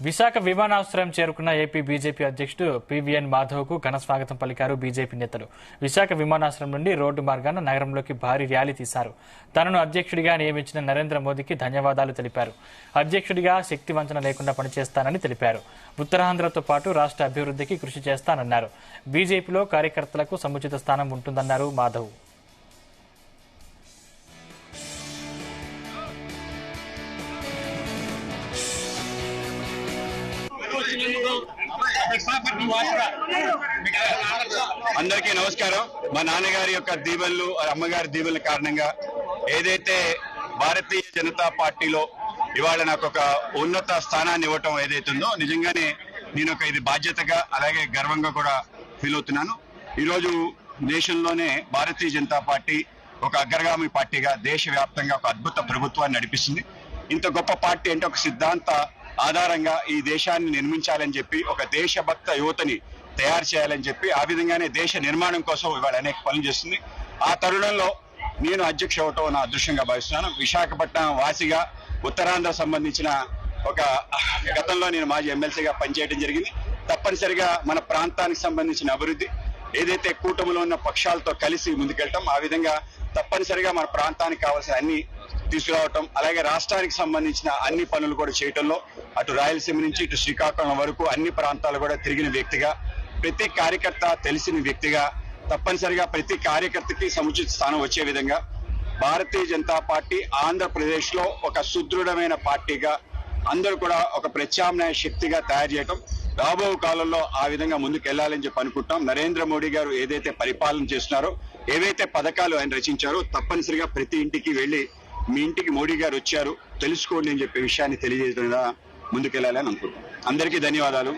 విశాఖ విమానాశ్రయం చేరుకున్న AP BJP అధ్యక్షుడు పీవీఎన్ మాధవ్కు ఘన స్వాగతం పలికారు బీజేపీ నేతలు. విశాఖ విమానాశ్రయం నుండి రోడ్డు మార్గాన నగరంలోకి భారీ ర్యాలీ తీశారు. తనను అధ్యక్షుడిగా నియమించిన నరేంద్ర మోదీకి ధన్యవాదాలు తెలిపారు. అధ్యక్షుడిగా శక్తి వంచన లేకుండా పనిచేస్తానని తెలిపారు. ఉత్తరాంధ్రతో పాటు రాష్ట్ర అభివృద్ధికి కృషి చేస్తానన్నారు. బీజేపీలో కార్యకర్తలకు సముచిత స్థానం ఉంటుందన్నారు మాధవ్. అందరికీ నమస్కారం. మా నాన్నగారి యొక్క దీవెనలు, అమ్మగారి దీవెనల కారణంగా ఏదైతే భారతీయ జనతా పార్టీలో ఇవాళ నాకు ఒక ఉన్నత స్థానాన్ని ఇవ్వటం ఏదైతుందో నిజంగానే నేను ఇది బాధ్యతగా అలాగే గర్వంగా కూడా ఫీల్ అవుతున్నాను. ఈరోజు దేశంలోనే భారతీయ జనతా పార్టీ ఒక అగ్రగామి పార్టీగా దేశవ్యాప్తంగా ఒక అద్భుత ప్రభుత్వాన్ని నడిపిస్తుంది. ఇంత గొప్ప పార్టీ అంటే ఒక సిద్ధాంత ఆధారంగా ఈ దేశాన్ని నిర్మించాలని చెప్పి, ఒక దేశభక్త యువతని తయారు చేయాలని చెప్పి, ఆ విధంగానే దేశ నిర్మాణం కోసం ఇవాళ అనేక పనులు చేస్తుంది. ఆ తరుణంలో నేను అధ్యక్ష అవటం నా అదృష్టంగా భావిస్తున్నాను. విశాఖపట్నం వాసిగా ఉత్తరాంధ్ర సంబంధించిన ఒక గతంలో నేను మాజీ ఎమ్మెల్సీగా పనిచేయడం జరిగింది. తప్పనిసరిగా మన ప్రాంతానికి సంబంధించిన అభివృద్ధి ఏదైతే కూటమిలో ఉన్న పక్షాలతో కలిసి ముందుకెళ్ళటం, ఆ విధంగా తప్పనిసరిగా మన ప్రాంతానికి కావాల్సిన అన్ని తీసుకురావటం, అలాగే రాష్ట్రానికి సంబంధించిన అన్ని పనులు కూడా చేయటంలో అటు రాయలసీమ నుంచి ఇటు శ్రీకాకుళం వరకు అన్ని ప్రాంతాలు కూడా తిరిగిన వ్యక్తిగా, ప్రతి కార్యకర్త తెలిసిన వ్యక్తిగా, తప్పనిసరిగా ప్రతి కార్యకర్తకి సముచిత స్థానం వచ్చే విధంగా భారతీయ జనతా పార్టీ ఆంధ్రప్రదేశ్ లో ఒక సుదృఢమైన పార్టీగా అందరూ కూడా ఒక ప్రత్యామ్నాయ శక్తిగా తయారు చేయటం, రాబో కాలంలో ఆ విధంగా ముందుకు వెళ్లాలని చెప్పి అనుకుంటాం. నరేంద్ర మోడీ గారు ఏదైతే పరిపాలన చేస్తున్నారో, ఏవైతే పథకాలు ఆయన రచించారో, తప్పనిసరిగా ప్రతి ఇంటికి వెళ్లి మీ ఇంటికి మోడీ గారు వచ్చారు తెలుసుకోండి అని చెప్పే విషయాన్ని తెలియజేయడం ముందుకెళ్లాలని అనుకుంటున్నాం. అందరికీ ధన్యవాదాలు.